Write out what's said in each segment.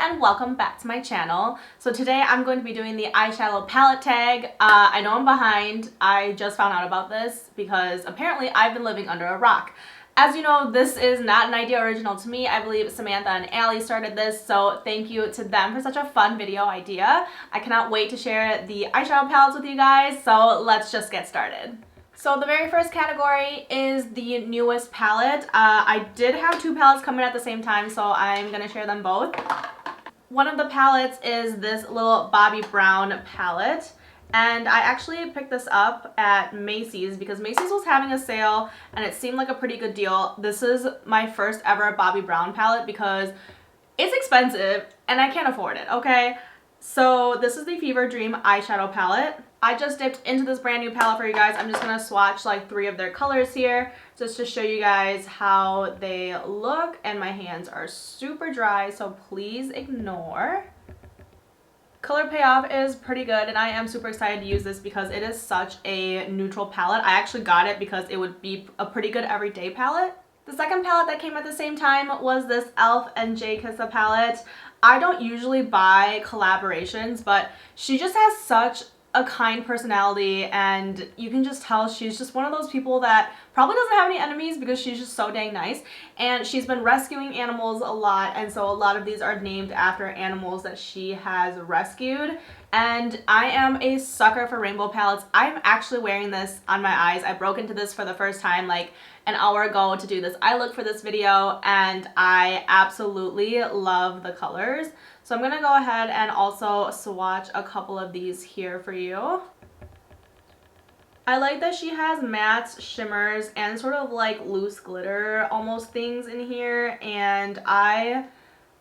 and welcome back to my channel. So today I'm going to be doing the eyeshadow palette tag. I know I'm behind. I just found out about this because apparently I've been living under a rock. As you know, this is not an idea original to me. I believe Samantha and Allie started this, so thank you to them for such a fun video idea. I cannot wait to share the eyeshadow palettes with you guys, so let's just get started. So the very first category is the newest palette. I did have two palettes coming at the same time, so I'm going to share them both. One of the palettes is this little Bobbi Brown palette. And I actually picked this up at Macy's because Macy's was having a sale and it seemed like a pretty good deal. This is my first ever Bobbi Brown palette because it's expensive and I can't afford it, okay? So this is the Fever Dream eyeshadow palette. I just dipped into this brand new palette for you guys. I'm just going to swatch like 3 of their colors here just to show you guys how they look. And my hands are super dry, so please ignore. Color payoff is pretty good and I am super excited to use this because it is such a neutral palette. I actually got it because it would be a pretty good everyday palette. The second palette that came at the same time was this e.l.f. and JCHANGVLOGS palette. I don't usually buy collaborations, but she just has such a kind personality and you can just tell she's just one of those people that probably doesn't have any enemies because she's just so dang nice, and she's been rescuing animals a lot, and so a lot of these are named after animals that she has rescued. And I am a sucker for rainbow palettes. I'm actually wearing this on my eyes. I broke into this for the first time like an hour ago to do this eye look for this video, and I absolutely love the colors. So I'm gonna go ahead and also swatch a couple of these here for you. I like that she has mattes, shimmers, and sort of like loose glitter almost things in here, and I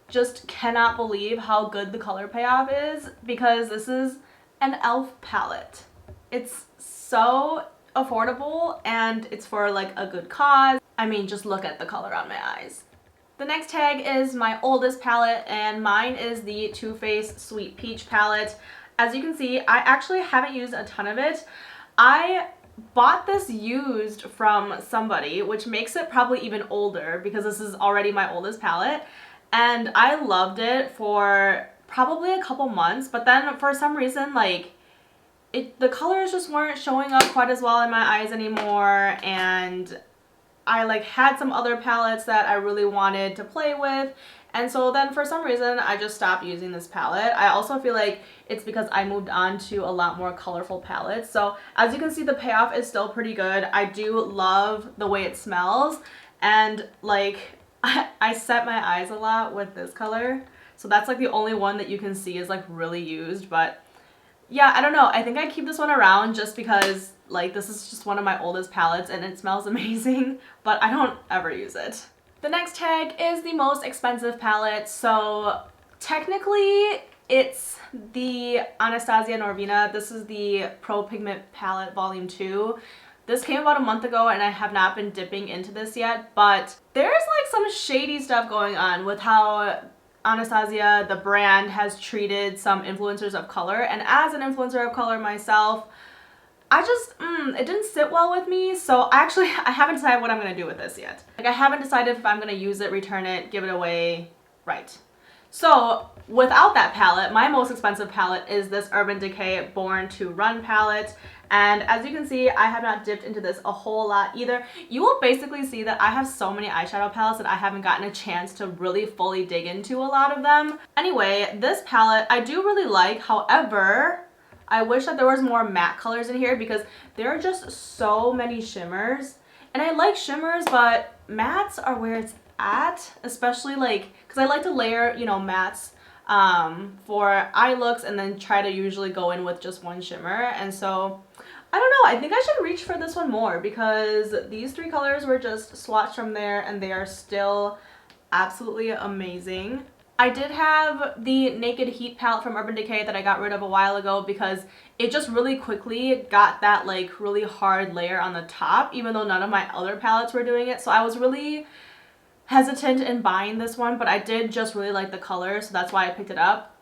just cannot believe how good the color payoff is because this is an e.l.f. palette. It's so affordable and it's for like a good cause. I mean, just look at the color on my eyes. The next tag is my oldest palette, and mine is the Too Faced Sweet Peach palette. As you can see, I actually haven't used a ton of it. I bought this used from somebody, which makes it probably even older because this is already my oldest palette. And I loved it for probably a couple months, but then for some reason, like, the colors just weren't showing up quite as well in my eyes anymore, and I like had some other palettes that I really wanted to play with, and so then for some reason I just stopped using this palette. I also feel like it's because I moved on to a lot more colorful palettes. So as you can see, the payoff is still pretty good. I do love the way it smells, and like I set my eyes a lot with this color, so that's like the only one that you can see is like really used. But yeah, I don't know, I think I keep this one around just because like this is just one of my oldest palettes and it smells amazing, but I don't ever use it. The next tag is the most expensive palette. So technically it's the Anastasia Norvina. This is the Pro Pigment Palette Volume 2. This came about a month ago and I have not been dipping into this yet, but there's like some shady stuff going on with how Anastasia, the brand, has treated some influencers of color. And as an influencer of color myself, I just, it didn't sit well with me. So I haven't decided what I'm going to do with this yet. Like, I haven't decided if I'm going to use it, return it, give it away, right. So without that palette, my most expensive palette is this Urban Decay Born to Run palette. And as you can see, I have not dipped into this a whole lot either. You will basically see that I have so many eyeshadow palettes that I haven't gotten a chance to really fully dig into a lot of them. Anyway, this palette I do really like. However, I wish that there was more matte colors in here because there are just so many shimmers. And I like shimmers, but mattes are where it's at, especially like, because I like to layer, you know, mattes for eye looks and then try to usually go in with just one shimmer. And so I don't know, I think I should reach for this one more because these 3 colors were just swatched from there and they are still absolutely amazing. I did have the Naked Heat palette from Urban Decay that I got rid of a while ago because it just really quickly got that like really hard layer on the top, even though none of my other palettes were doing it. So I was really hesitant in buying this one, but I did just really like the color, so that's why I picked it up.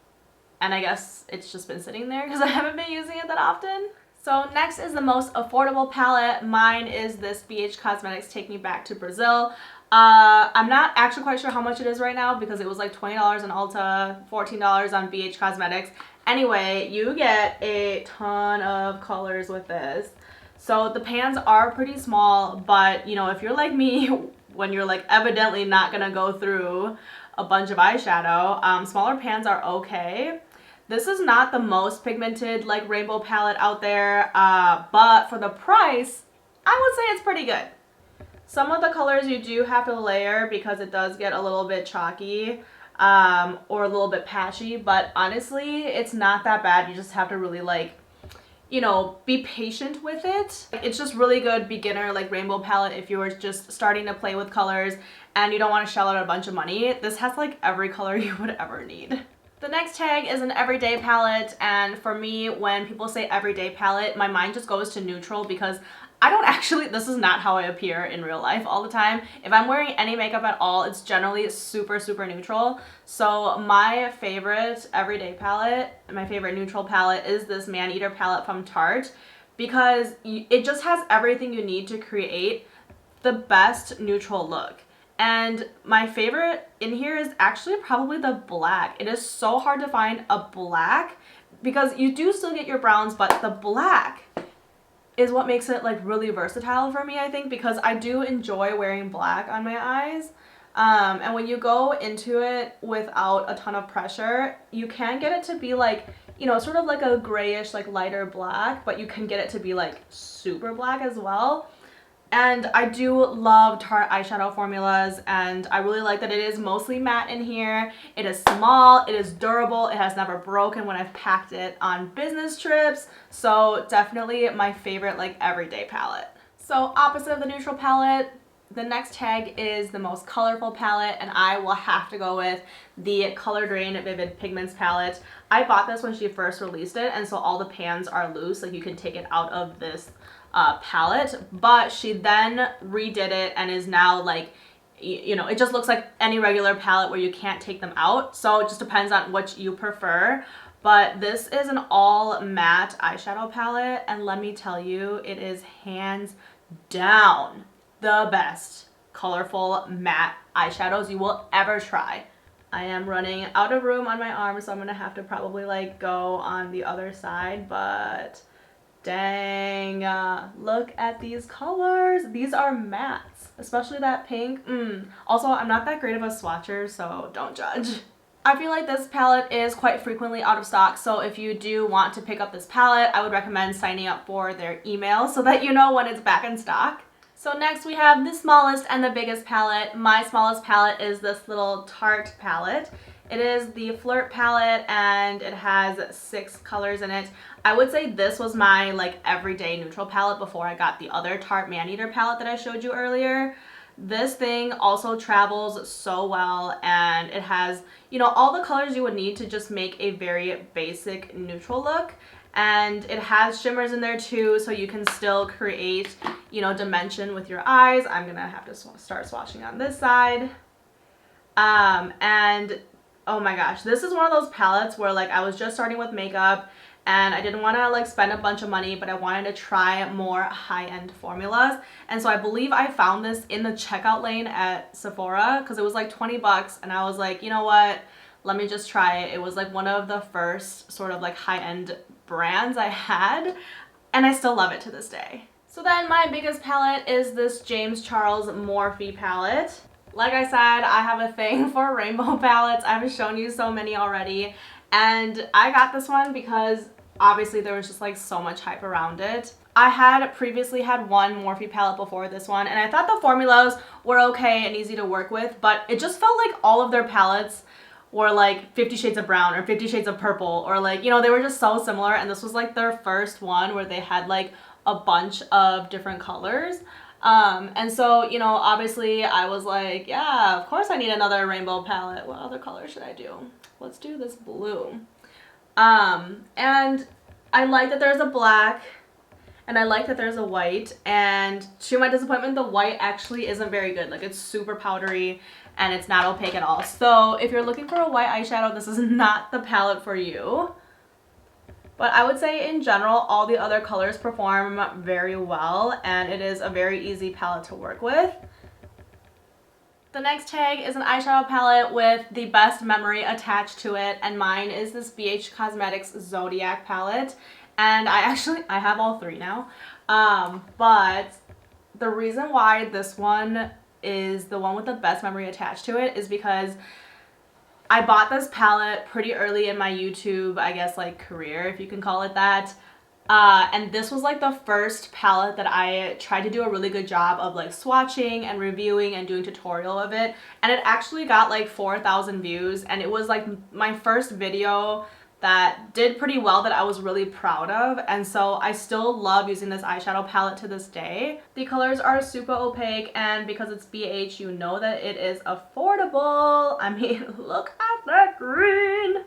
And I guess it's just been sitting there because I haven't been using it that often. So next is the most affordable palette. Mine is this BH Cosmetics Take Me Back to Brazil. I'm not actually quite sure how much it is right now because it was like $20 on Ulta, $14 on BH Cosmetics. Anyway, you get a ton of colors with this. So the pans are pretty small, but you know, if you're like me, when you're like evidently not gonna go through a bunch of eyeshadow, smaller pans are okay. This is not the most pigmented like rainbow palette out there, but for the price, I would say it's pretty good. Some of the colors you do have to layer because it does get a little bit chalky or a little bit patchy, but honestly, it's not that bad. You just have to really like, you know, be patient with it. It's just really good beginner like rainbow palette if you were just starting to play with colors and you don't want to shell out a bunch of money. This has like every color you would ever need. The next tag is an everyday palette, and for me, when people say everyday palette, my mind just goes to neutral because I don't actually, this is not how I appear in real life all the time. If I'm wearing any makeup at all, it's generally super, super neutral. So my favorite everyday palette, my favorite neutral palette is this Maneater palette from Tarte because it just has everything you need to create the best neutral look. And my favorite in here is actually probably the black. It is so hard to find a black because you do still get your browns, but the black is what makes it like really versatile for me, I think, because I do enjoy wearing black on my eyes. And when you go into it without a ton of pressure, you can get it to be like, you know, sort of like a grayish, like lighter black, but you can get it to be like super black as well. And I do love Tarte eyeshadow formulas, and I really like that it is mostly matte in here. It is small, it is durable, it has never broken when I've packed it on business trips. So definitely my favorite like everyday palette. So opposite of the neutral palette, the next tag is the most colorful palette, and I will have to go with the Color Drain Vivid Pigments palette. I bought this when she first released it, and so all the pans are loose, like you can take it out of this palette, but she then redid it and is now like, you know, it just looks like any regular palette where you can't take them out. So it just depends on what you prefer. But this is an all matte eyeshadow palette, and let me tell you, it is hands down the best colorful matte eyeshadows you will ever try. I am running out of room on my arm, so I'm gonna have to probably like go on the other side, but dang, look at these colors. These are mattes, especially that pink. Also, I'm not that great of a swatcher, so don't judge. I feel like this palette is quite frequently out of stock, so if you do want to pick up this palette, I would recommend signing up for their email so that you know when it's back in stock. So next we have the smallest and the biggest palette. My smallest palette is this little Tarte palette. It is the Flirt palette, and it has 6 colors in it. I would say this was my like everyday neutral palette before I got the other Tarte Maneater palette that I showed you earlier. This thing also travels so well, and it has, you know, all the colors you would need to just make a very basic neutral look. And it has shimmers in there too, so you can still create, you know, dimension with your eyes. I'm gonna have to start swatching on this side. And oh my gosh, this is one of those palettes where like I was just starting with makeup and I didn't want to like spend a bunch of money, but I wanted to try more high-end formulas. And so I believe I found this in the checkout lane at Sephora because it was like 20 bucks, and I was like, you know what, let me just try it. It was like one of the first sort of like high-end brands I had, and I still love it to this day. So then my biggest palette is this James Charles Morphe palette. Like I said, I have a thing for rainbow palettes. I've shown you so many already, and I got this one because obviously there was just like so much hype around it. I had previously had one Morphe palette before this one, and I thought the formulas were okay and easy to work with, but it just felt like all of their palettes were like 50 Shades of Brown or 50 Shades of Purple, or like, you know, they were just so similar, and this was like their first one where they had like a bunch of different colors. And so, you know, obviously I was like, yeah, of course I need another rainbow palette. What other color should I do? Let's do this blue. And I like that there's a black, and I like that there's a white, and to my disappointment, the white actually isn't very good. Like, it's super powdery and it's not opaque at all. So if you're looking for a white eyeshadow, this is not the palette for you. But I would say in general, all the other colors perform very well, and it is a very easy palette to work with. The next tag is an eyeshadow palette with the best memory attached to it, and mine is this BH Cosmetics Zodiac palette. And I have all three now. But the reason why this one is the one with the best memory attached to it is because I bought this palette pretty early in my YouTube, I guess, like, career, if you can call it that. And this was like the first palette that I tried to do a really good job of like swatching and reviewing and doing tutorial of it. And it actually got like 4,000 views, and it was like my first video that did pretty well that I was really proud of, and so I still love using this eyeshadow palette to this day. The colors are super opaque, and because it's BH, you know that it is affordable. I mean, look at that green!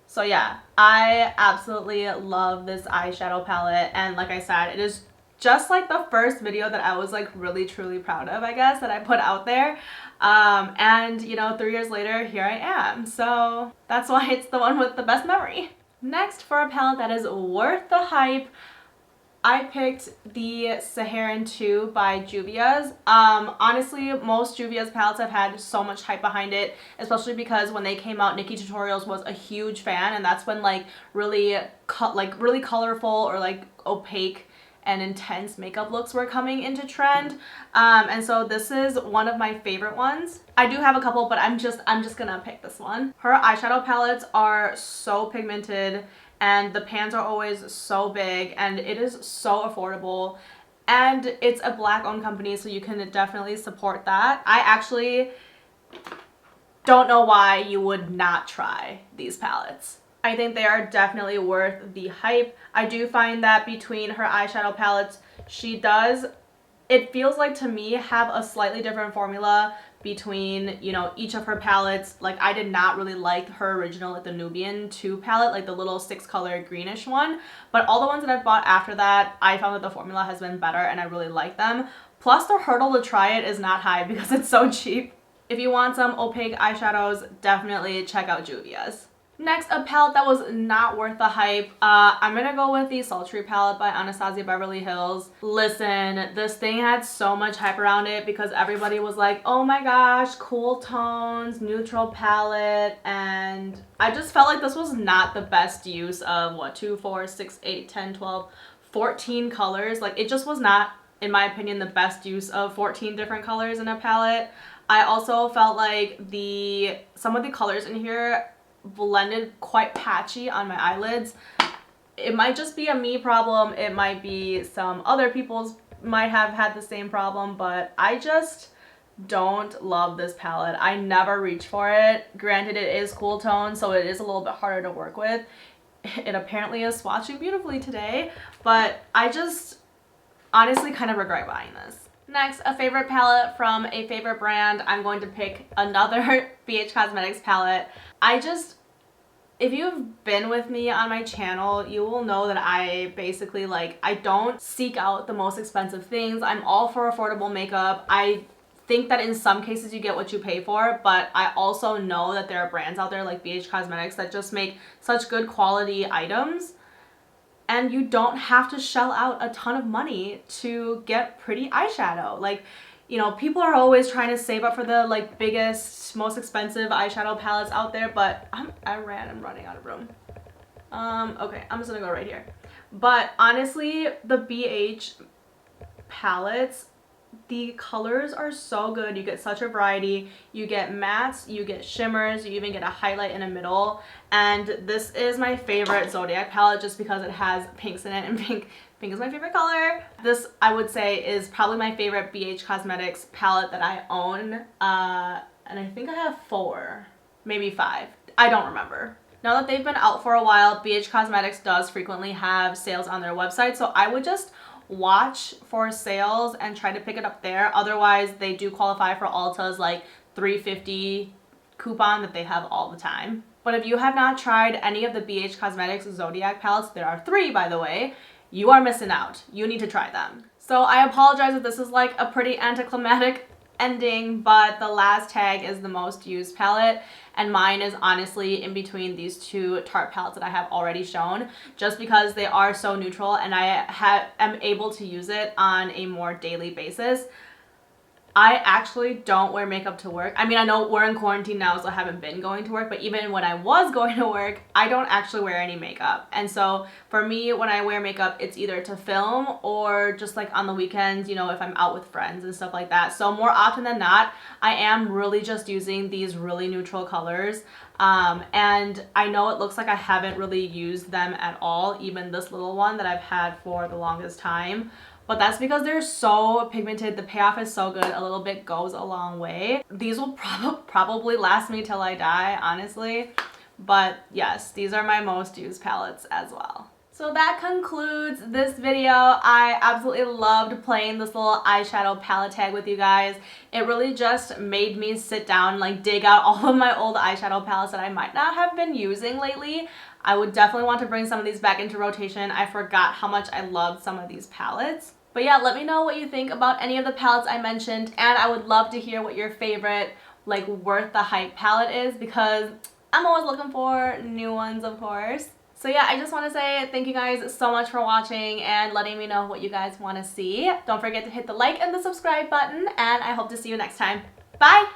So yeah, I absolutely love this eyeshadow palette, and like I said, it is just like the first video that I was like really truly proud of, I guess, that I put out there. And you know, 3 years later, here I am. So that's why it's the one with the best memory. Next, for a palette that is worth the hype, I picked the Saharan 2 by Juvia's. Honestly, most Juvia's palettes have had so much hype behind it, especially because when they came out, Nikki Tutorials was a huge fan, and that's when like really colorful or like opaque and intense makeup looks were coming into trend. And so this is one of my favorite ones. I do have a couple, but I'm just gonna pick this one. Her eyeshadow palettes are so pigmented, and the pans are always so big, and it is so affordable, and it's a Black owned company, so you can definitely support that. I actually don't know why you would not try these palettes. I think they are definitely worth the hype. I do find that between her eyeshadow palettes, she does, it feels like to me, have a slightly different formula between, you know, each of her palettes. Like, I did not really like her original, like the Nubian 2 palette, like the little 6-color greenish one. But all the ones that I've bought after that, I found that the formula has been better, and I really like them. Plus, the hurdle to try it is not high because it's so cheap. If you want some opaque eyeshadows, definitely check out Juvia's. Next, a palette that was not worth the hype. I'm gonna go with the Sultry palette by Anastasia Beverly Hills. Listen, this thing had so much hype around it because everybody was like, oh my gosh, cool tones, neutral palette, and I just felt like this was not the best use of, what, 2, 4, 6, 8, 10, 12, 14 colors. Like, it just was not, in my opinion, the best use of 14 different colors in a palette. I also felt like some of the colors in here blended quite patchy on my eyelids. It might just be a me problem, it might be some other people's might have had the same problem, but I just don't love this palette. I never reach for it. Granted, it is cool tone, so it is a little bit harder to work with. It apparently is swatching beautifully today, but I just honestly kind of regret buying this. Next, a favorite palette from a favorite brand. I'm going to pick another BH Cosmetics palette. If you've been with me on my channel, you will know that I basically, like, I don't seek out the most expensive things. I'm all for affordable makeup. I think that in some cases you get what you pay for, but I also know that there are brands out there like BH Cosmetics that just make such good quality items, and you don't have to shell out a ton of money to get pretty eyeshadow. Like, you know, people are always trying to save up for the like biggest, most expensive eyeshadow palettes out there, but I'm running out of room. Okay, I'm just gonna go right here. But honestly, the BH palettes, the colors are so good. You get such a variety. You get mattes, you get shimmers, you even get a highlight in the middle. And this is my favorite Zodiac palette just because it has pinks in it, and pink is my favorite color. This, I would say, is probably my favorite BH Cosmetics palette that I own. And I think I have 4, maybe 5. I don't remember. Now that they've been out for a while, BH Cosmetics does frequently have sales on their website, so I would just watch for sales and try to pick it up there. Otherwise, they do qualify for Ulta's like $3.50 coupon that they have all the time. But if you have not tried any of the BH Cosmetics Zodiac palettes, there are 3 by the way, you are missing out. You need to try them. So I apologize if this is like a pretty anticlimactic ending, but the last tag is the most used palette, and mine is honestly in between these 2 Tarte palettes that I have already shown, just because they are so neutral and I am able to use it on a more daily basis. I actually don't wear makeup to work. I mean, I know we're in quarantine now, so I haven't been going to work, but even when I was going to work, I don't actually wear any makeup. And so for me, when I wear makeup, it's either to film or just like on the weekends, you know, if I'm out with friends and stuff like that. So more often than not, I am really just using these really neutral colors. And I know it looks like I haven't really used them at all, even this little one that I've had for the longest time. But that's because they're so pigmented. The payoff is so good. A little bit goes a long way. These will probably last me till I die, honestly. But yes, these are my most used palettes as well. So that concludes this video. I absolutely loved playing this little eyeshadow palette tag with you guys. It really just made me sit down, like dig out all of my old eyeshadow palettes that I might not have been using lately. I would definitely want to bring some of these back into rotation. I forgot how much I loved some of these palettes. But yeah, let me know what you think about any of the palettes I mentioned, and I would love to hear what your favorite, like, worth the hype palette is, because I'm always looking for new ones, of course. So yeah, I just want to say thank you guys so much for watching and letting me know what you guys want to see. Don't forget to hit the like and the subscribe button, and I hope to see you next time. Bye!